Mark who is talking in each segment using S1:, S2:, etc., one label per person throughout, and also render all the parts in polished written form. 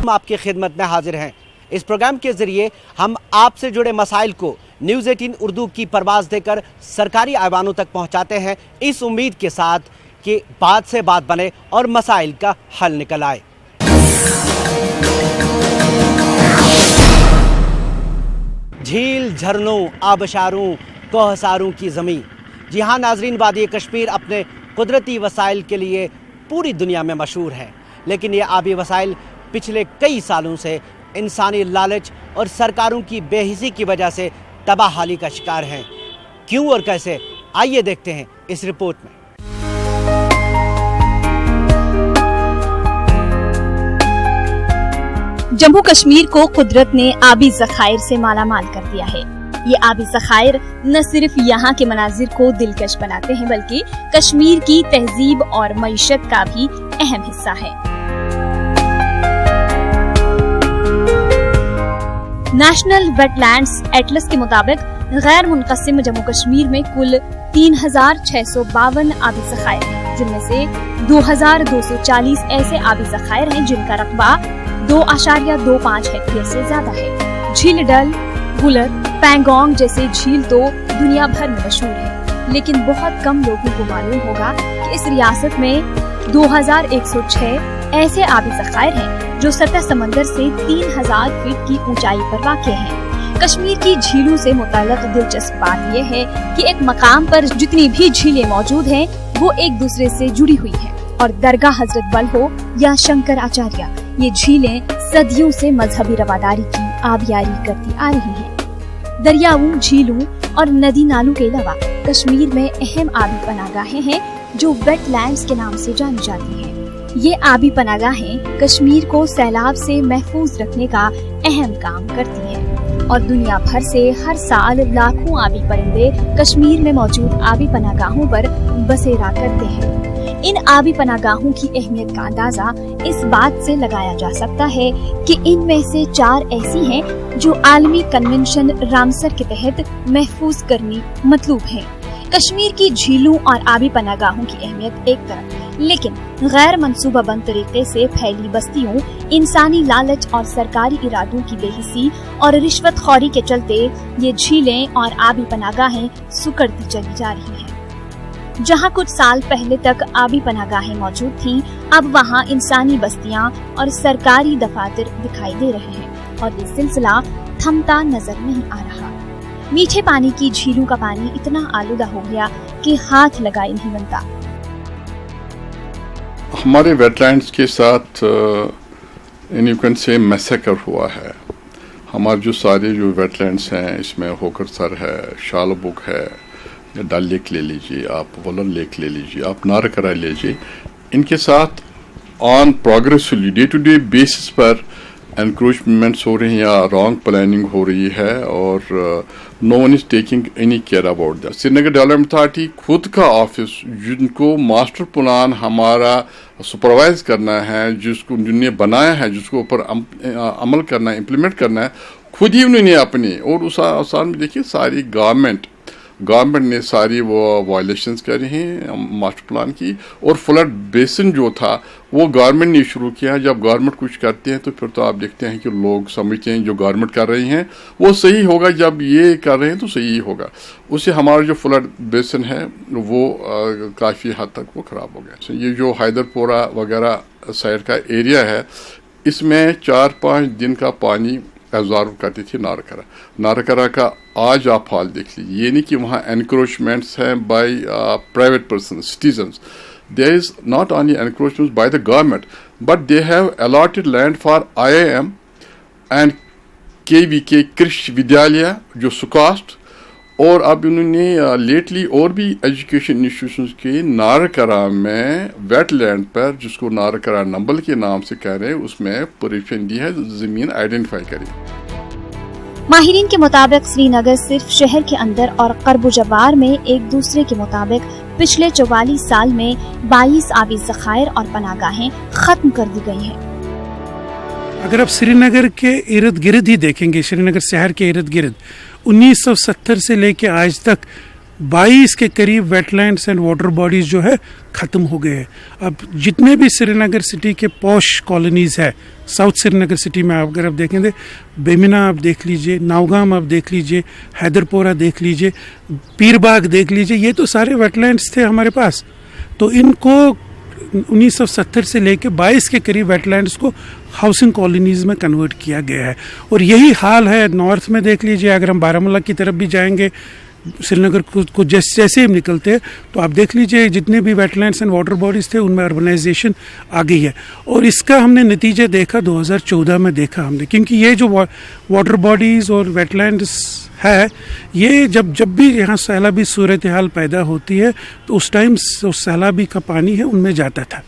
S1: ہم آپ کی خدمت میں حاضر ہیں۔ اس پروگرام کے ذریعے ہم آپ سے جڑے مسائل کو نیوز 18 اردو کی پرواز دے کر سرکاری ایوانوں تک پہنچاتے ہیں، اس امید کے ساتھ کہ بات سے بات بنے اور مسائل کا حل نکل آئے۔ جھیل، جھرنوں، آبشاروں، کوہساروں کی زمین، جی ہاں ناظرین، وادی کشمیر اپنے قدرتی وسائل کے لیے پوری دنیا میں مشہور ہے، لیکن یہ آبی وسائل پچھلے کئی سالوں سے انسانی لالچ اور سرکاروں کی بے حسی کی وجہ سے تباہ حالی کا شکار ہیں۔ کیوں اور کیسے؟ آئیے دیکھتے ہیں اس رپورٹ میں۔
S2: جموں کشمیر کو قدرت نے آبی ذخائر سے مالا مال کر دیا ہے۔ یہ آبی ذخائر نہ صرف یہاں کے مناظر کو دلکش بناتے ہیں بلکہ کشمیر کی تہذیب اور معیشت کا بھی اہم حصہ ہے۔ نیشنل ویٹ لینڈز ایٹلس کے مطابق غیر منقسم جموں کشمیر میں کل 3652 آبی ذخائر ہیں، جن میں سے 2240 ایسے آبی ذخائر ہیں جن کا رقبہ 2.25 ہیکٹیئر سے زیادہ ہے۔ جھیل ڈل، گلر، پینگونگ جیسے جھیل تو دنیا بھر میں مشہور ہے، لیکن بہت کم لوگوں کو معلوم ہوگا کہ اس ریاست میں 2106 ایسے آبی ذخائر ہیں جو سطح سمندر سے 3000 فٹ کی اونچائی پر واقع ہیں۔ کشمیر کی جھیلوں سے متعلق دلچسپ بات یہ ہے کہ ایک مقام پر جتنی بھی جھیلیں موجود ہیں وہ ایک دوسرے سے جڑی ہوئی ہیں، اور درگاہ حضرت بل ہو یا شنکر آچاریہ، یہ جھیلیں صدیوں سے مذہبی رواداری کی آبیاری کرتی آ رہی ہیں۔ دریاؤں، جھیلوں اور ندی نالوں کے علاوہ کشمیر میں اہم آبی پناہ گاہیں ہیں جو ویٹ لینڈز کے نام سے جانی جاتی ہیں۔ یہ آبی پناہ گاہیں کشمیر کو سیلاب سے محفوظ رکھنے کا اہم کام کرتی ہیں، اور دنیا بھر سے ہر سال لاکھوں آبی پرندے کشمیر میں موجود آبی پناہ گاہوں پر بسیرا کرتے ہیں۔ ان آبی پناہ گاہوں کی اہمیت کا اندازہ اس بات سے لگایا جا سکتا ہے کہ ان میں سے 4 ایسی ہیں جو عالمی کنونشن رامسر کے تحت محفوظ کرنی مطلوب ہیں۔ کشمیر کی جھیلوں اور آبی پناہ گاہوں کی اہمیت ایک طرف، لیکن غیر منصوبہ بند طریقے سے پھیلی بستیوں، انسانی لالچ اور سرکاری ارادوں کی بے حسی اور رشوت خوری کے چلتے یہ جھیلیں اور آبی پناہ گاہیں سکڑتی چلی جا رہی ہیں۔ جہاں کچھ سال پہلے تک آبی پناہ گاہیں موجود تھیں، اب وہاں انسانی بستیاں اور سرکاری دفاتر دکھائی دے رہے ہیں، اور یہ سلسلہ تھمتا نظر نہیں آ رہا۔ میٹھے پانی کی جھیلوں کا پانی اتنا آلودہ ہو گیا کہ ہاتھ لگائے نہیں بنتا۔
S3: ہمارے ویٹ لینڈز کے ساتھ یو کین سے میسیکر ہوا ہے۔ ہمارے جو سارے جو ویٹ لینڈز ہیں، اس میں ہوکر سر ہے، شال بک ہے، ڈل لیک لے لیجیے، آپ ولر لیک لے لیجیے، آپ نارکرا لے لیجیے، ان کے ساتھ on progressively day to day basis پر انکروچمنٹس ہو رہی ہیں یا رانگ پلاننگ ہو رہی ہے، اور no one is taking any care about that. Srinagar development authority خود کا آفس جن کو ماسٹر پلان ہمارا سپروائز کرنا ہے، جن نے بنایا ہے، جس کو اوپر عمل کرنا ہے، امپلیمنٹ کرنا ہے، خود ہی انہوں نے اپنے، اور اس آسان میں دیکھیے ساری گورنمنٹ نے ساری وہ وائلیشنز کر رہی ہیں ماسٹر پلان کی، اور فلڈ بیسن جو تھا وہ گورنمنٹ نے شروع کیا ہے۔ جب گورنمنٹ کچھ کرتے ہیں تو پھر تو آپ دیکھتے ہیں کہ لوگ سمجھتے ہیں جو گورنمنٹ کر رہی ہیں وہ صحیح ہوگا، جب یہ کر رہے ہیں تو صحیح ہوگا۔ اس سے ہمارا جو فلڈ بیسن ہے وہ کافی حد تک وہ خراب ہو گیا۔ یہ جو حیدر پورہ وغیرہ سائڈ کا ایریا ہے، اس میں 4-5 دن کا پانی ایبزارو کرتی تھی نارکرا کا آج آپ حال دیکھ لیجیے۔ یہ نہیں کہ وہاں انکروچمنٹس ہیں by private person citizens, there is not only encroachments by the government but they have allotted land for IIM and KVK Krishi Vidyalaya جو سکاسٹ، اور اب انہوں نے لیٹلی اور بھی ایجوکیشن انسٹیٹیوشنز کے نارکرا میں ویٹ لینڈ پر، جس کو نارکرا نمبل کے نام سے کہہ رہے ہیں، اس میں پرمیشن دی ہے زمین آئیڈینٹیفائی کریں۔
S2: ماہرین کے مطابق سری نگر صرف شہر کے اندر اور قرب و جوار میں ایک دوسرے کے مطابق پچھلے 44 سال میں 22 آبی ذخائر اور پناہ گاہیں ختم کر دی گئی ہیں۔
S4: اگر آپ سری نگر کے ارد گرد ہی دیکھیں گے، سری نگر شہر کے ارد گرد 1970 سے لے کے آج تک 22 के करीब वेटलैंड्स एंड वाटर बॉडीज जो है ख़त्म हो गए हैं। अब जितने भी श्रीनगर सिटी के पॉश कॉलोनीज़ है, साउथ श्रीनगर सिटी में अगर आप देखेंगे, बेमिना आप देख लीजिए, नावगाम आप देख लीजिए, हैदरपोरा देख लीजिए, पीरबाग देख लीजिए, ये तो सारे वेटलैंड्स थे हमारे पास। तो इनको 1970 से लेके 22 के करीब वेटलैंड्स को हाउसिंग कॉलोनीज़ में कन्वर्ट किया गया है। और यही हाल है नॉर्थ में, देख लीजिए, अगर हम बारामूला की तरफ भी जाएंगे, श्रीनगर को जैसे ही निकलते हैं तो आप देख लीजिए जितने भी वेटलैंड्स एंड वाटर बॉडीज़ थे उनमें अर्बनाइजेशन आ गई है। और इसका हमने नतीजे देखा 2014 में देखा हमने, क्योंकि ये जो वाटर बॉडीज़ और वेटलैंड्स है, ये जब भी यहाँ सैलाबी सूरत हाल पैदा होती है तो उस टाइम सैलाबी का पानी है उनमें जाता था।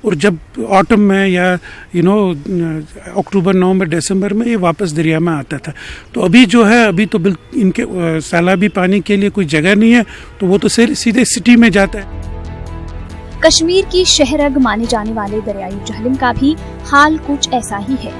S4: और जब ऑटम में या अक्टूबर, नवंबर, दिसंबर में ये वापस दरिया में आता था। तो अभी जो है, अभी तो इनके सैलाबी पानी के लिए कोई जगह नहीं है, तो वो तो सीधे सिटी में जाता है।
S2: कश्मीर की शहरग माने जाने वाले दरियाई झेलम का भी हाल कुछ ऐसा ही है।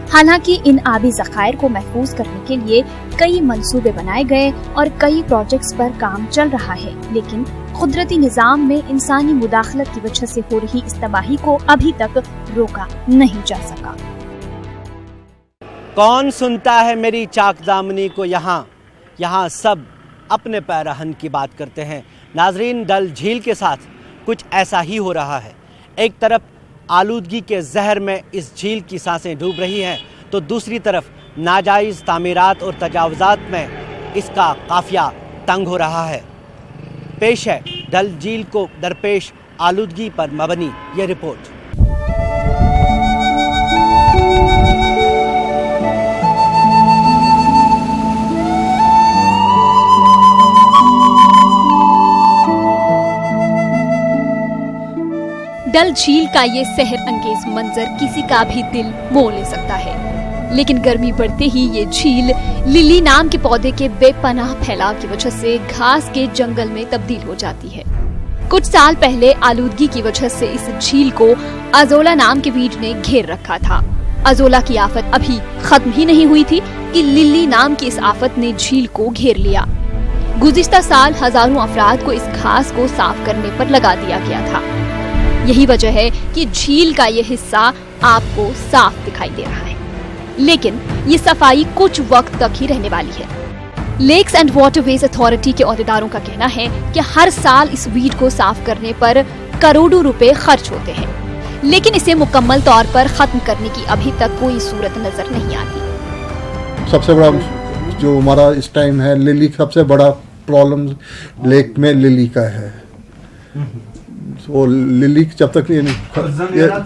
S2: हालांकि इन आबी ज़खायर को महफूज करने के लिए कई मंसूबे बनाए गए और कई प्रोजेक्ट्स पर काम चल रहा है, लेकिन कुदरती निज़ाम में इंसानी मुदाखलत की वजह से हो रही इस तबाही को अभी तक रोका नहीं जा सका।
S1: कौन सुनता है मेरी चाक दामनी को, यहाँ सब अपने पैराहन की बात करते हैं। नाजरीन, डल झील के साथ कुछ ऐसा ही हो रहा है। एक तरफ आलूदगी के जहर में इस झील की सांसें डूब रही हैं, तो दूसरी तरफ नाजायज़ तामीरात और तजावुज़ात में इसका काफ़िया तंग हो रहा है। पेश है डल झील को दरपेश आलूदगी पर मबनी ये रिपोर्ट।
S2: डल झील का ये सहर अंगेज मंजर किसी का भी दिल मोह ले सकता है, लेकिन गर्मी बढ़ते ही ये झील लिली नाम के पौधे के बेपनाह फैलाव की वजह से घास के जंगल में तब्दील हो जाती है। कुछ साल पहले आलूदगी की वजह से इस झील को अजोला नाम के वीड ने घेर रखा था। अजोला की आफत अभी खत्म ही नहीं हुई थी कि लिली नाम की इस आफत ने झील को घेर लिया। गुज़िश्ता साल हजारों अफराद को इस घास को साफ करने पर लगा दिया गया था। यही वजह है कि झील का ये हिस्सा आपको साफ दिखाई दे रहा है, लेकिन ये सफाई कुछ वक्त तक ही रहने वाली है। लेक्स एंड वाटरवेज अथॉरिटी के अहदेदारों का कहना है कि हर साल इस वीड को साफ करने पर करोड़ों रुपए खर्च होते हैं, लेकिन इसे मुकम्मल तौर पर खत्म करने की अभी तक कोई सूरत नजर नहीं आती।
S5: सबसे बड़ा जो हमारा इस टाइम है, लिली, सबसे बड़ा प्रॉब्लम लेक में लिली का है। वो लिली जब तक ये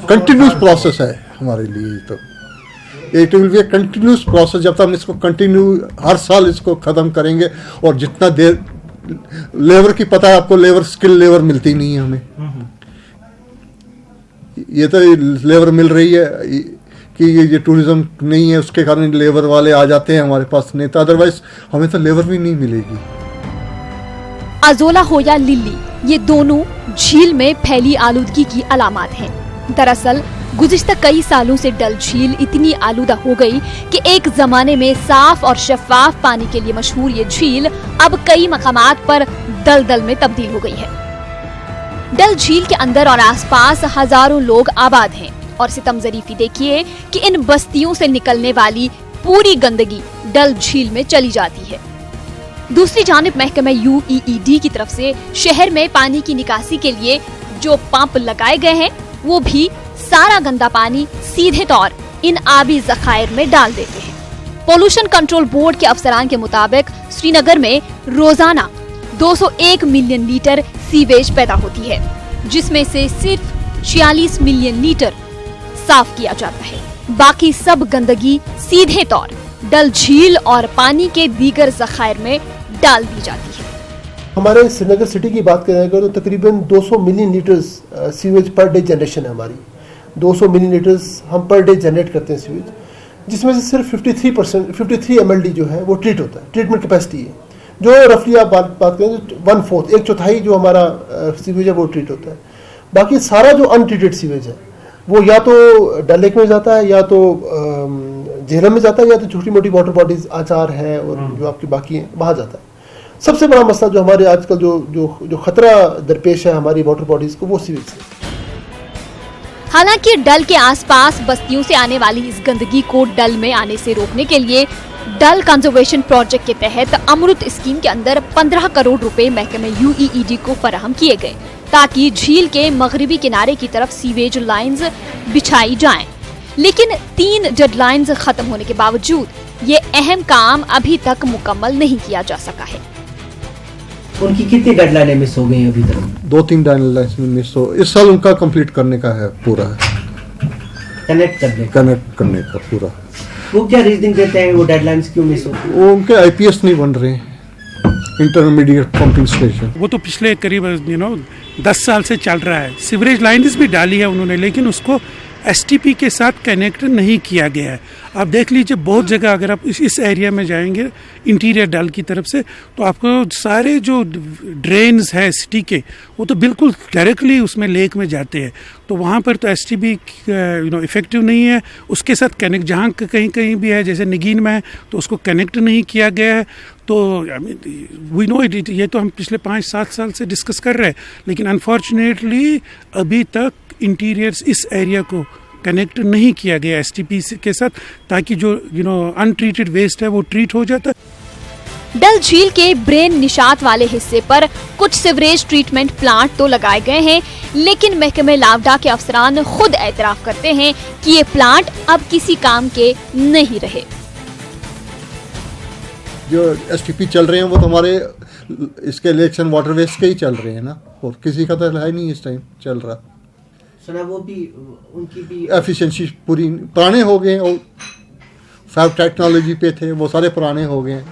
S5: कंटिन्यूस प्रोसेस है हमारे लिए, तो it will be a continuous process जब तक हम इसको कंटिन्यू हर साल इसको ख़त्म करेंगे। और जितना देर लेबर की, पता है आपको, लेबर स्किल लेबर मिलती नहीं है हमें। ये तो लेबर मिल रही है कि ये टूरिज्म नहीं है, उसके कारण लेबर वाले आ जाते हैं हमारे पास, नहीं तो अदरवाइज हमें तो लेबर भी नहीं मिलेगी।
S2: अजोला हो या लिली, ये दोनों झील में फैली आलूदगी की अलामत हैं। दरअसल गुज़िश्ता कई सालों से डल झील इतनी आलूदा हो गई कि एक जमाने में साफ और शफाफ पानी के लिए मशहूर ये झील अब कई मकामात पर दलदल में तब्दील हो गई है। डल झील के अंदर और आसपास हजारों लोग आबाद हैं और सितम ज़रीफ़ी देखिए कि इन बस्तियों से निकलने वाली पूरी गंदगी डल झील में चली जाती है। दूसरी जानिब महकमा UEED की तरफ से शहर में पानी की निकासी के लिए जो पंप लगाए गए हैं, वो भी सारा गंदा पानी सीधे तौर इन आबी ज़खायर में डाल देते हैं। पोल्यूशन कंट्रोल बोर्ड के अफसरान के मुताबिक श्रीनगर में रोजाना 201 मिलियन लीटर सीवेज पैदा होती है, जिसमें से सिर्फ 46 मिलियन लीटर साफ किया जाता है। बाकी सब गंदगी सीधे तौर डल झील और पानी के दीगर ज़खायर में डाल दी जाती है।
S6: हमारे श्रीनगर सिटी की बात करें तो तकरीबन 200 million litres sewage per day generation है हमारी। 200 मिलियन लीटर्स हम पर डे जनरेट करते हैं सीवेज, जिसमें से सिर्फ 53 MLD जो है वो ट्रीट होता है, ट्रीटमेंट कैपेसिटी है, जो रफली आप बात करें तो 1/4, 1/4 जो हमारा सीवेज है वो ट्रीट होता है। बाकी सारा जो अनट्रीटेड सीवेज है वो या तो डल लेक में जाता है, या तो झेलम में जाता है, या तो छोटी मोटी वाटर बॉडीज आचार है और जो आपकी बाकी है वहाँ जाता है। सबसे बड़ा मसला जो हमारे आजकल जो खतरा दरपेश है हमारी वाटर बॉडीज को, वो सीवेज से।
S2: हालांकि डल के आसपास बस्तियों से आने वाली इस गंदगी को डल में आने से रोकने के लिए डल कंजर्वेशन प्रोजेक्ट के तहत अमृत स्कीम के अंदर 15 करोड़ रुपए महकमे UEED को फराहम किए गए, ताकि झील के मगरबी किनारे की तरफ सीवेज लाइंस बिछाई जाएं। लेकिन 3 डेडलाइंस खत्म होने के बावजूद ये अहम काम अभी तक मुकम्मल नहीं किया जा सका है।
S1: उनकी कितनी डेडलाइनें मिस हो गई अभी तक?
S5: 2-3 डेडलाइंस में मिस हो, इस साल उनका कंप्लीट करने का है पूरा,
S1: कनेक्ट
S5: करने का पूरा।
S1: वो क्या रीजनिंग देते हैं, वो डेडलाइंस क्यों मिस होती है?
S5: वो उनके IPS नहीं बन रहे, इंटरमीडिएट पंपिंग स्टेशन।
S4: वो तो पिछले करीब 10 साल से चल रहा है। सीवरेज लाइन्स भी डाली है उन्होंने, लेकिन उसको STP के साथ कनेक्ट नहीं किया गया है। आप देख लीजिए बहुत जगह, अगर आप इस एरिया में जाएंगे इंटीरियर डल की तरफ से, तो आपको सारे जो ड्रेन्स है सिटी के, वो तो बिल्कुल डायरेक्टली उसमें लेक में जाते हैं। तो वहाँ पर तो STP इफेक्टिव नहीं है। उसके साथ कनेक्ट जहाँ कहीं भी है, जैसे निगीन में है, तो उसको कनेक्ट नहीं किया गया है। तो वी नो इट, ये तो हम पिछले 5-7 साल से डिस्कस कर रहे हैं, लेकिन अनफॉर्चुनेटली अभी तक इंटीरियर्स इस एरिया को कनेक्ट नहीं किया गया STP के साथ, ताकि जो अनट्रीटेड वेस्ट है वो ट्रीट हो जाता है।
S2: डल झील के ब्रेन निशात वाले हिस्से पर कुछ सीवरेज ट्रीटमेंट प्लांट तो लगाए गए हैं, लेकिन महकमे लावडा के अफसरान खुद एतराफ करते हैं कि ये प्लांट अब किसी काम के नहीं रहे।
S5: जो STP चल रहे हैं वो तो हमारे इसके इलेक्शन वाटर वेस्ट के ही चल रहे हैं ना, और किसी का तो है नहीं इस टाइम चल रहा।
S1: सुना वो भी उनकी भी
S5: एफिशिएंसी पूरी पुराने हो गए, और फैब टेक्नोलॉजी पे थे, वो सारे पुराने हो गए।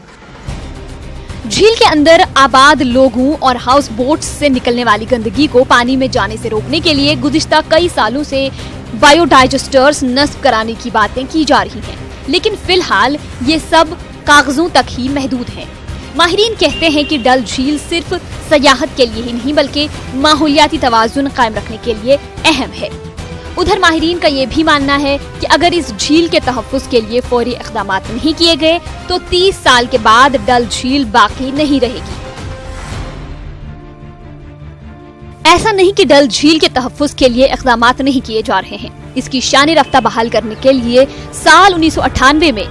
S2: झील के अंदर आबाद लोगों और हाउस बोट्स से निकलने वाली गंदगी को पानी में जाने से रोकने के लिए गुज़िश्ता कई सालों से बायोडाइजेस्टर्स नस्ब कराने की बातें की जा रही हैं, लेकिन फिलहाल ये सब कागजों तक ही महदूद है। माहिरीन कहते हैं कि डल झील सिर्फ सयाहत के लिए ही नहीं बल्कि माहौलियाती तवाज़ुन कायम रखने के लिए अहम है। उधर माहिरीन का ये भी मानना है कि अगर इस झील के तहफ़्फ़ुज़ के लिए फौरी इक़दामात नहीं किए गए तो 30 साल के बाद डल झील बाकी नहीं रहेगी। ऐसा नहीं कि डल झील के तहफ़्फ़ुज़ के लिए इक़दामात नहीं किए जा रहे हैं। इसकी शान रफ्ता बहाल करने के लिए साल 1998 में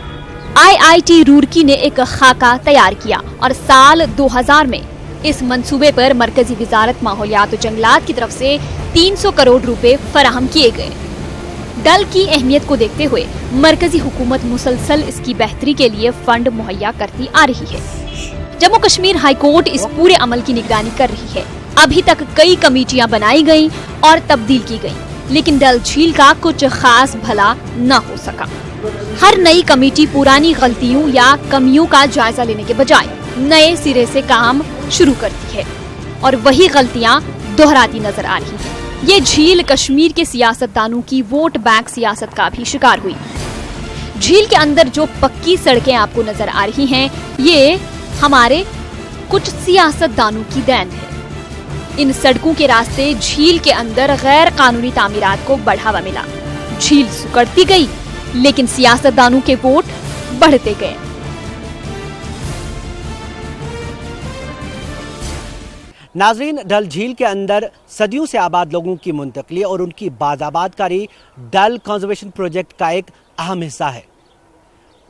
S2: IIT रुड़की ने एक खाका तैयार किया और साल 2000 में इस मंसूबे पर मरकजी वजारत माहौलियात और जंगलात की तरफ से 300 करोड़ रुपए फराहम किए गए। डल की अहमियत को देखते हुए मरकजी हुकूमत मुसलसल इसकी बेहतरी के लिए फंड मुहैया करती आ रही है। जम्मू कश्मीर हाई कोर्ट इस पूरे अमल की निगरानी कर रही है। अभी तक कई कमेटियां बनाई गईं और तब्दील की गईं, लेकिन डल झील का कुछ खास भला न हो सका। हर नई कमेटी पुरानी गलतियों या कमियों का जायजा लेने के बजाय नए सिरे से काम शुरू करती है और वही गलतियां दोहराती नजर आ रही हैं। ये झील कश्मीर के सियासतदानों की वोट बैंक सियासत का भी शिकार हुई। झील के अंदर जो पक्की सड़कें आपको नजर आ रही हैं, ये हमारे कुछ सियासतदानों की देन है। इन सड़कों के रास्ते झील के अंदर गैर कानूनी तामीरात को बढ़ावा मिला। झील सुकड़ती गई, लेकिन सियासतदानों के वोट बढ़ते गए।
S1: नाजरीन, डल झील के अंदर सदियों से आबाद लोगों की मुंतकली और उनकी बाज़ाबादकारी डल कंजर्वेशन प्रोजेक्ट का एक अहम हिस्सा है।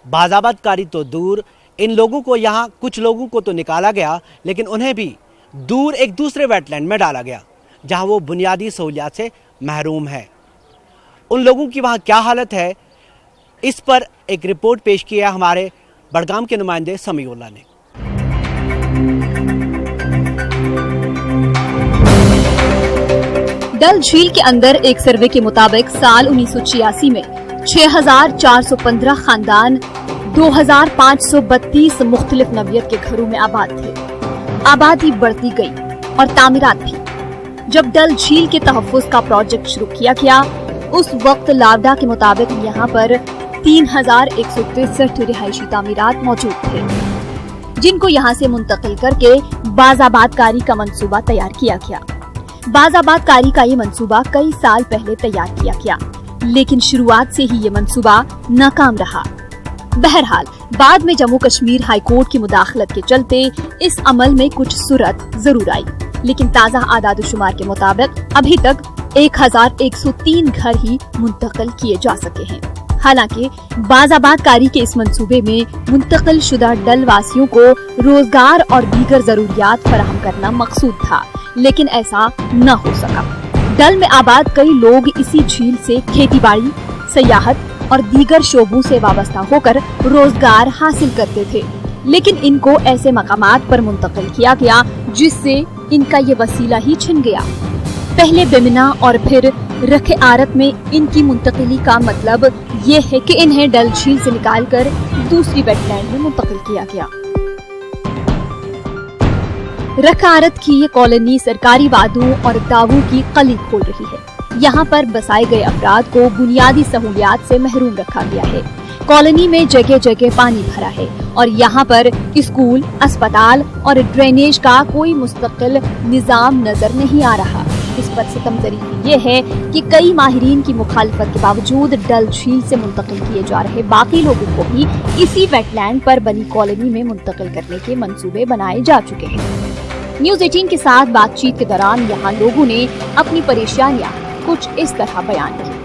S1: बाज़ाबादकारी तो दूर, इन लोगों को यहाँ कुछ लोगों को तो निकाला गया, लेकिन उन्हें भी दूर एक दूसरे वेटलैंड में डाला गया जहाँ वो बुनियादी सहूलियात से महरूम है। उन लोगों की वहाँ क्या हालत है, इस पर एक रिपोर्ट पेश किया हमारे बड़गाम के नुमाइंदे समीउल्लाह ने।
S2: डल झील के अंदर एक सर्वे के मुताबिक साल 1986 में 6,415 खानदान 2,532 मुख्तलिफ नवियत के घरों में आबाद थे। आबादी बढ़ती गई और तामीरात भी। जब डल झील के तहफ़्फ़ुज़ का प्रोजेक्ट शुरू किया गया, उस वक्त लावडा के मुताबिक यहाँ पर 3,163 रिहायशी तामीरात मौजूद थे, जिनको यहाँ से मुंतकिल करके बाज़ाबादकारी का मंसूबा तैयार किया गया। बाज़ाबादकारी का ये मंसूबा कई साल पहले तैयार किया गया, लेकिन शुरुआत से ही ये मंसूबा नाकाम रहा। बहरहाल बाद में जम्मू कश्मीर हाई कोर्ट की मुदाखलत के चलते इस अमल में कुछ सूरत जरूर आई, लेकिन ताज़ा आदाद-ओ-शुमार के मुताबिक अभी तक 1103 घर ही मुंतकिल किए जा सके हैं। हालांकि बाज़ाबाद कारी के इस मंसूबे में मुंतकिल शुदा डल वासियों को रोजगार और दीगर जरूरियात फराहम करना मकसूद था, लेकिन ऐसा न हो सका। डल में आबाद कई लोग इसी झील से खेती बाड़ी, सियाहत और दीगर शोबों से वाबस्ता होकर रोजगार हासिल करते थे, लेकिन इनको ऐसे मकामात पर मुंतकिल किया गया जिससे इनका ये वसीला ही छिन गया। पहले बेमिना और फिर रखे आरत में इनकी मुंतकिली का मतलब ये है कि इन्हें डल झील से निकालकर दूसरी वेटलैंड में मुंतकिल किया गया। रखारत की ये कॉलोनी सरकारी वादों और दावों की कली खोल रही है। यहाँ पर बसाए गए अफराद को बुनियादी सहूलियात से महरूम रखा गया है। कॉलोनी में जगह जगह पानी भरा है और यहाँ पर स्कूल, अस्पताल और ड्रेनेज का कोई मुस्तकिल निजाम नजर नहीं आ रहा। इस पर सितमजरी ये है कि कई माहिरीन की मुखालफत के बावजूद डल झील से मुंतकिल किए जा रहे बाकी लोगों को भी इसी वेटलैंड पर बनी कॉलोनी में मुंतकिल करने के मंसूबे बनाए जा चुके हैं। न्यूज़ 18 के साथ बातचीत के दौरान यहाँ लोगों ने अपनी परेशानियाँ कुछ इस तरह बयान की।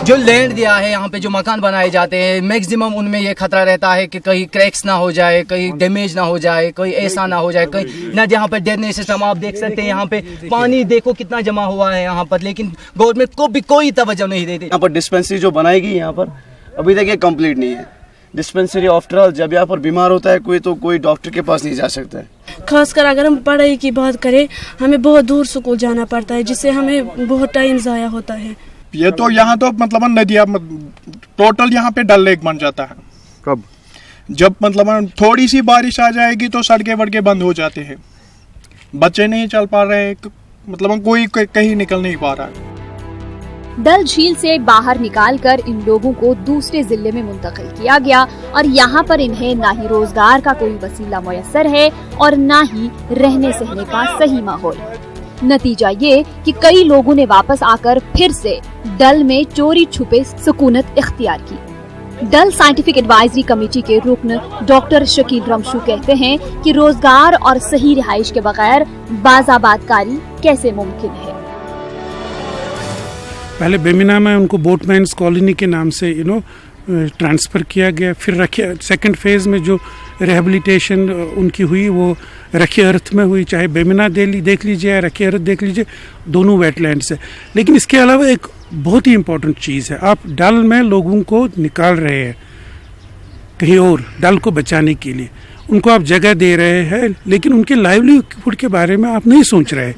S7: जो लैंड दिया है, यहाँ पे जो मकान बनाए जाते हैं, मैक्सिमम उनमें ये खतरा रहता है कि कहीं क्रैक्स ना हो जाए, कहीं डैमेज ना हो जाए, कोई ऐसा ना हो जाए, कहीं ना जहाँ पर ड्रेनेज सिस्टम आप देख सकते हैं, यहाँ पे पानी देखो कितना जमा हुआ है यहाँ पर, लेकिन गवर्नमेंट को भी कोई तवज्जो नहीं देती।
S8: यहाँ पर डिस्पेंसरी जो बनाएगी यहाँ पर अभी तक ये कंप्लीट नहीं है। डिस्पेंसरी आफ्टर ऑल जब यहाँ पर बीमार होता है कोई तो कोई डॉक्टर के पास नहीं जा सकता है।
S9: खासकर अगर हम पढ़ाई की बात करें, हमें बहुत दूर स्कूल जाना पड़ता है, जिससे हमें बहुत टाइम ज़ाया होता है।
S10: ये तो यहाँ तो मतलब नदियाँ टोटल यहाँ पे डल लेक बन जाता है।
S11: कब?
S10: जब मतलब थोड़ी सी बारिश आ जाएगी तो सड़कें वड़कें बंद हो जाते हैं, बच्चे नहीं चल पा रहे, मतलब कोई कहीं निकल नहीं पा रहा है।
S2: डल झील से बाहर निकालकर इन लोगों को दूसरे जिले में मुंतकिल किया गया और यहाँ पर इन्हें ना ही रोजगार का कोई वसीला मुयस्सर है और ना ही रहने सहने का सही माहौल। नतीजा ये कि कई लोगों ने वापस आकर फिर से डल में चोरी छुपे सुकूनत इख्तियार की। डल साइंटिफिक एडवाइजरी कमेटी के रुकन डॉक्टर शकील रमशू कहते हैं कि रोजगार और सही रिहाइश के बगैर बाज़ाबादकारी कैसे मुमकिन है।
S4: पहले बेमिना में उनको बोटमैन्स कॉलोनी के नाम से ट्रांसफ़र किया गया, फिर रखिए सेकंड फेज़ में जो रिहेबिलिटेशन उनकी हुई वो रखी अर्थ में हुई, चाहे बेमिना देख लीजिए या रखी अर्थ देख लीजिए, दोनों वेटलैंड्स है। लेकिन इसके अलावा एक बहुत ही इम्पोर्टेंट चीज़ है, आप डल में लोगों को निकाल रहे हैं कहीं और डल को बचाने के लिए, उनको आप जगह दे रहे हैं, लेकिन उनके लाइवलीहुड के बारे में आप नहीं सोच रहे।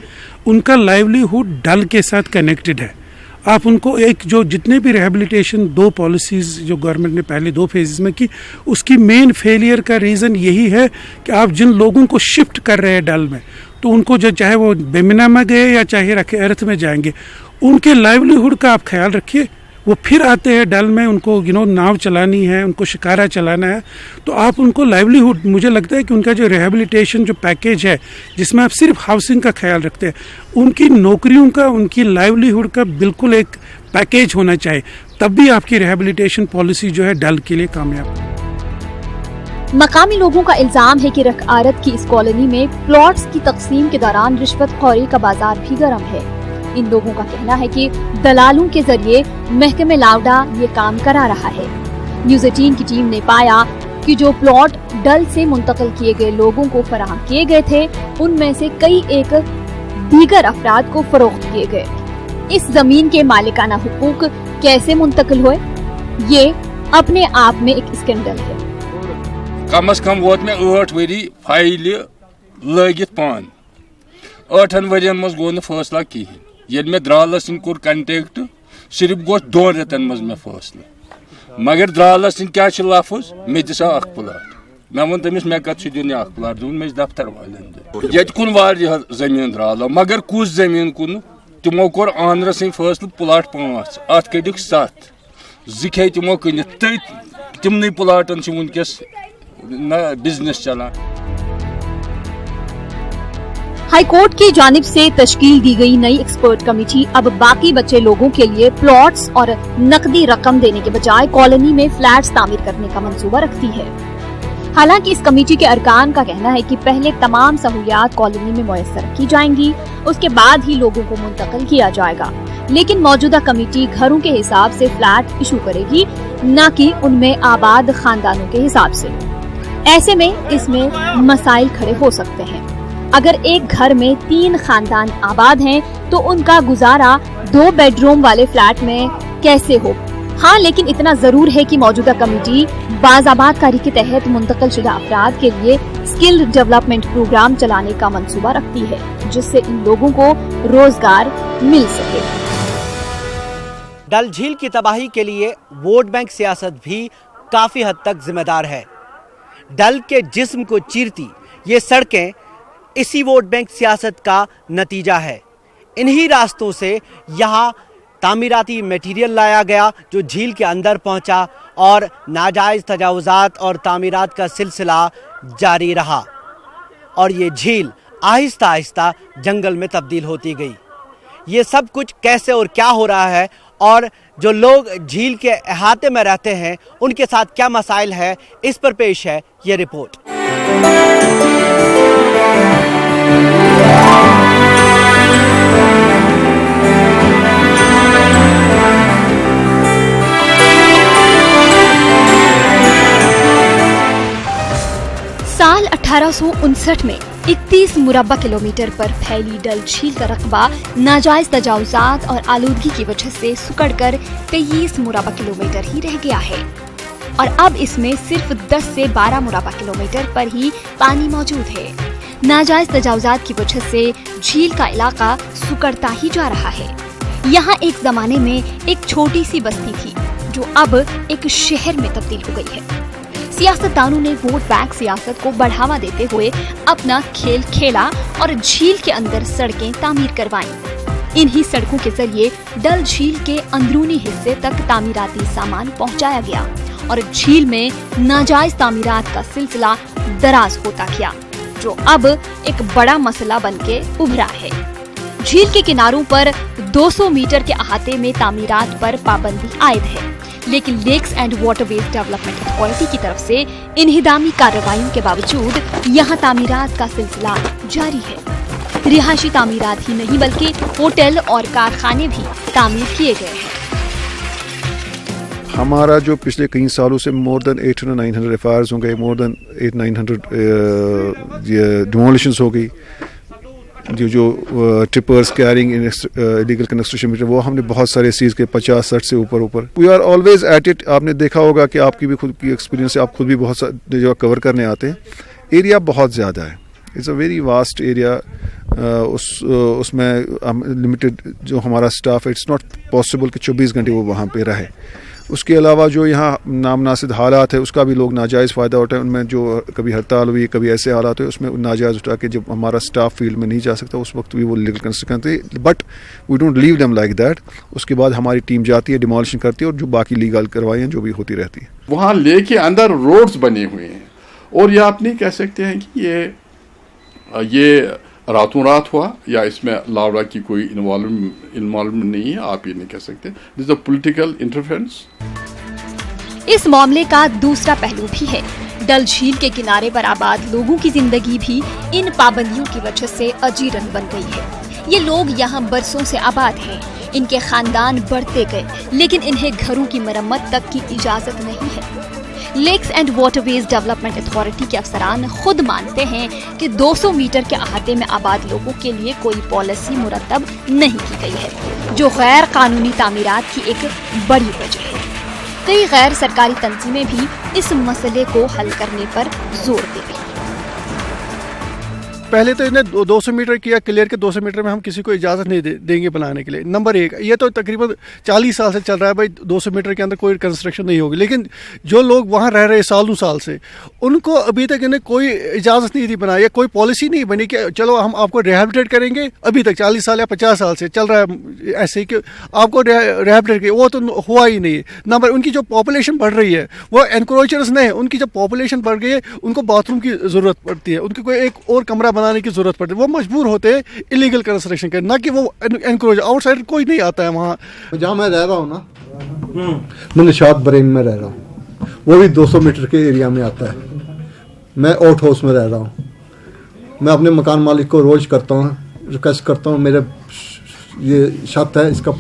S4: उनका लाइवलीहुड डल के साथ कनेक्टेड है। आप उनको एक जो जितने भी रिहेबिलिटेशन 2 पॉलिसीज़ जो गवर्नमेंट ने पहले 2 फेजेस में की, उसकी मेन फेलियर का रीज़न यही है कि आप जिन लोगों को शिफ्ट कर रहे हैं डल में, तो उनको जो चाहे वो बेमिना में गए या चाहे रखे अर्थ में जाएंगे, उनके लाइवलीहुड का आप ख्याल रखिए। वो फिर आते हैं डल में, उनको नाव चलानी है, उनको शिकारा चलाना है, तो आप उनको लाइवलीहुड, मुझे लगता है कि उनका जो रिहेबिलिटेशन जो पैकेज है जिसमें आप सिर्फ हाउसिंग का ख्याल रखते हैं, उनकी नौकरियों का, उनकी लाइवलीहुड का बिल्कुल एक पैकेज होना चाहिए, तब भी आपकी रिहेबिलिटेशन पॉलिसी जो है डल के लिए कामयाब।
S2: मकामी लोगों का इल्जाम है कि रखारत की इस कॉलोनी में प्लॉट्स की तकसीम के दौरान रिश्वतखोरी का बाजार भी गर्म है। इन लोगों का कहना है कि दलालों के जरिए महकमे लावडा ये काम करा रहा है। न्यूज़ 18 की टीम ने पाया कि जो प्लॉट डल से मुंतकिल किए गए लोगों को फराहम किए गए थे, उनमें से कई एक दीगर अफराद को फरोख्त किए गए। इस जमीन के मालिकाना हुकूक कैसे मुंतकिल हुए, ये अपने आप में एक स्कैंडल है।
S12: कम अज कम वोत में 8 वरी फाइल लगित पान, 8 वरियन मज गो फैसला कहें। ये मे द्रालस कोर कंटेक्ट, सिर्फ गो 2 रेतन मज मे फैसला, मगर द्रालस क्या लफज मे दिसा अख प्लाट, मे वो तमिस मे कत दिन अख प्लाट दून मे दफ्तर वाले ये कुन जमीन द्रालो, मगर कुछ जमीन कुन तिमो कोर आनरस फैसल प्लाट 5 अत कदिक 7 खे तिमो कन तिमन प्लाटन वनकस बिजनेस चलान।
S2: हाई कोर्ट की जानिब से तश्कील दी गई नई एक्सपर्ट कमेटी अब बाकी बचे लोगों के लिए प्लॉट्स और नकदी रकम देने के बजाय कॉलोनी में फ्लैट्स तामीर करने का मंसूबा रखती है। हालांकि इस कमेटी के अरकान का कहना है कि पहले तमाम सहूलियात कॉलोनी में मुयस्सर की जाएंगी, उसके बाद ही लोगों को मुंतकिल किया जाएगा। लेकिन मौजूदा कमेटी घरों के हिसाब से फ्लैट इशू करेगी, न कि उनमें आबाद खानदानों के हिसाब से। ऐसे में इसमें मसाइल खड़े हो सकते हैं। अगर एक घर में 3 खानदान आबाद हैं, तो उनका गुजारा 2 बेडरूम वाले फ्लैट में कैसे हो? हाँ, लेकिन इतना जरूर है कि मौजूदा कमेटी बाज़ाबादकारी के तहत मुंतकिल शुदा अफराद के लिए स्किल डेवलपमेंट प्रोग्राम चलाने का मंसूबा रखती है, जिससे इन लोगों को रोजगार मिल सके।
S1: डल झील की तबाही के लिए वोट बैंक सियासत भी काफी हद तक जिम्मेदार है। डल के जिस्म को चीरती ये सड़कें इसी वोट बैंक सियासत का नतीजा है। इन्हीं रास्तों से यहाँ तामीराती मटेरियल लाया गया जो झील के अंदर पहुँचा और नाजायज़ तजावुज़ात और तामीरात का सिलसिला जारी रहा और ये झील आहिस्ता आहिस्ता जंगल में तब्दील होती गई। ये सब कुछ कैसे और क्या हो रहा है और जो लोग झील के अहाते में रहते हैं उनके साथ क्या मसाइल है, इस पर पेश है ये रिपोर्ट।
S2: साल 1859 में 31 मुरब्बा किलोमीटर पर फैली डल झील का रकबा नाजायज तजावुजात और आलूदगी की वजह से सुकड़कर 23 मुरब्बा किलोमीटर ही रह गया है और अब इसमें सिर्फ 10 से 12 मुरब्बा किलोमीटर पर ही पानी मौजूद है। नाजायज तजावुजात की वजह से झील का इलाका सुकड़ता ही जा रहा है। यहाँ एक जमाने में एक छोटी सी बस्ती थी जो अब एक शहर में तब्दील हो गई है। सियासतदानों ने वोट बैंक सियासत को बढ़ावा देते हुए अपना खेल खेला और झील के अंदर सड़कें तामीर करवाईं। इन्हीं सड़कों के जरिए डल झील के अंदरूनी हिस्से तक तामीराती सामान पहुंचाया गया और झील में नाजायज तामीरात का सिलसिला दराज होता गया, जो अब एक बड़ा मसला बनके उभरा है। झील के किनारों पर 200 मीटर के अहाते में तामीरात पर पाबंदी आयद है, लेकिन lakes and waterways development authority की तरफ से इन्हिदामी कार्रवाइयों के बावजूद यहाँ तामीरात का सिलसिला जारी है। रिहायशी तामीरात ही नहीं बल्कि होटल और कारखाने भी तामीर किए गए हैं।
S11: हमारा जो पिछले कई सालों से मोर देन 800-900 एफआईआर्स हो गए, मोर देन 800-900 डिमोलिशंस हो गई। जो tippers carrying illegal construction material वो हमने बहुत सारे सीज के 50-60 से ऊपर। We are always at it. आपने देखा होगा कि आपकी भी खुद की एक्सपीरियंस है, आप खुद भी बहुत सारे जो कवर करने आते हैं। एरिया बहुत ज़्यादा है, it's a very vast area. उसमें लिमिटेड जो हमारा स्टाफ है, इट्स नॉट पॉसिबल कि 24 घंटे वो वहाँ पे रहे। उसके अलावा जो यहाँ नामनासिब हालात है उसका भी लोग नाजायज़ फ़ायदा उठाएं। उनमें जो कभी हड़ताल हुई, कभी ऐसे हालात हुए, उसमें नाजायज़ उठा के जब हमारा स्टाफ फील्ड में नहीं जा सकता उस वक्त भी वो लीगल कंस्ट्रक्शन करते, but we don't leave them like that. उसके बाद हमारी टीम जाती है, डिमोलिशन करती है और जो बाकी लीगल कार्रवाइयाँ जो भी होती रहती है।
S3: वहाँ ले के अंदर रोड्स बने हुए हैं और ये आप नहीं कह सकते हैं कि ये रातों रात हुआ या इसमें लावड़ा की कोई इन्वॉल्वमेंट नहीं है, आप ये नहीं कह सकते। This is a political interference.
S2: इस मामले का दूसरा पहलू भी है। डल झील के किनारे पर आबाद लोगों की जिंदगी भी इन पाबंदियों की वजह से अजीरन बन गई है। ये लोग यहाँ बरसों से आबाद हैं, इनके खानदान बढ़ते गए, लेकिन इन्हें घरों की मरम्मत तक की इजाजत नहीं है। Lakes and waterways development authority के अफसरान खुद मानते हैं कि 200 मीटर के अहाते में आबाद लोगों के लिए कोई पॉलिसी मुरतब नहीं की गई है, जो गैर कानूनी तामीरात की एक बड़ी वजह है। कई गैर सरकारी तंजीमें भी इस मसले को हल करने पर जोर दे रही हैं।
S13: पहले तो इन्हें 200 मीटर किया क्लियर के 200 मीटर में हम किसी को इजाज़त नहीं देंगे बनाने के लिए। नंबर 1, ये तो तकरीबन 40 साल से चल रहा है भाई 200 मीटर के अंदर कोई कंस्ट्रक्शन नहीं होगी, लेकिन जो लोग वहाँ रह रहे सालों साल से उनको अभी तक इन्हें कोई इजाज़त नहीं दी बनाई, कोई पॉलिसी नहीं बनी कि चलो हम आपको रिहेबिलिटेट करेंगे। अभी तक 40 साल या 50 साल से चल रहा है ऐसे ही कि आपको रिहेबिलिटेट वो तो हुआ ही नहीं। नंबर, उनकी जो पॉपुलेशन बढ़ रही है वो एनक्रोचर्स नहीं, उनकी जब पॉपुलेशन बढ़ गई है उनको बाथरूम की ज़रूरत पड़ती है, उनकी कोई एक और कमरा बनाने की ज़रूरत पड़ती है, वो मजबूर होते हैं इलीगल कंस्ट्रक्शन करने, ना कि वो एनक्रोच, आउटसाइडर कोई नहीं आता है वहाँ।
S5: जहाँ मैं रह रहा हूँ ना, मैं निशात बरेन में रह रहा हूँ, वो भी 200 मीटर के एरिया में आता है। मैं आउट हाउस में रह रहा हूँ। मैं अपने मकान मालिक को रोज़ करता हूँ, रिक्वेस्ट करता हूँ, मेरे ये छत है, इसका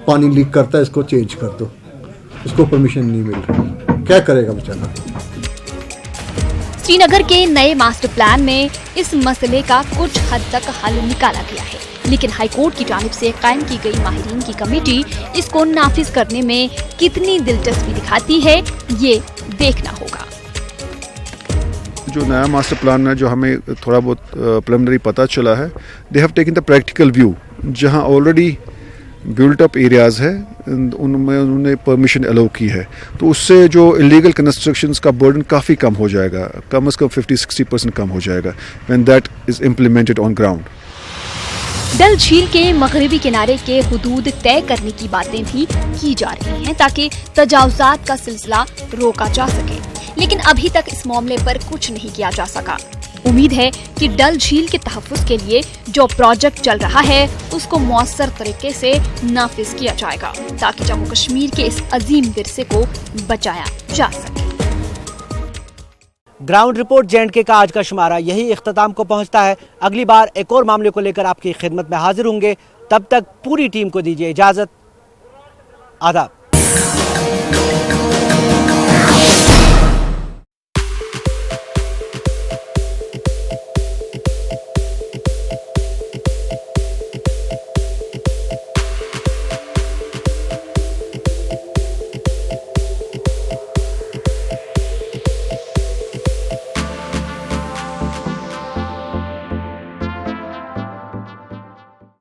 S5: पानी लीक करता है, इसको चेंज कर दो। इसको परमिशन नहीं मिल रही, क्या करेगा बेचारा।
S2: श्रीनगर के नए मास्टर प्लान में इस मसले का कुछ हद तक हल निकाला गया है, लेकिन हाईकोर्ट की जानिब से कायम की गई माहिरीन की कमेटी इसको नाफिज करने में कितनी दिलचस्पी दिखाती है, ये देखना होगा।
S11: जो नया मास्टर प्लान है, जो हमें थोड़ा बहुत प्रिलिमिनरी पता चला है, they have taken the practical view. जहां ऑलरेडी बिल्ट अप एरियाज है उनमें उन्होंने परमिशन अलाउ की है, तो उससे जो इलीगल कंस्ट्रक्शंस का बर्डन काफ़ी कम हो जाएगा, कम से कम 50-60% कम हो जाएगा when that is implemented on ground.
S2: Dal झील के मगरबी किनारे के हुदूद तय करने की बातें भी की जा रही हैं ताकि तजावुजात का सिलसिला रोका जा सके, लेकिन अभी तक इस मामले पर कुछ नहीं किया जा सका। उम्मीद है कि डल झील के तहफ्फुज़ के लिए जो प्रोजेक्ट चल रहा है उसको मौसर तरीके से नाफिज किया जाएगा ताकि जम्मू कश्मीर के इस अजीम विरसे को बचाया जा सके।
S1: ग्राउंड रिपोर्ट J&K का आज का शुमारा यही इख्तिताम को पहुंचता है। अगली बार एक और मामले को लेकर आपकी खिदमत में हाजिर होंगे। तब तक पूरी टीम को दीजिए इजाज़त। आदाब।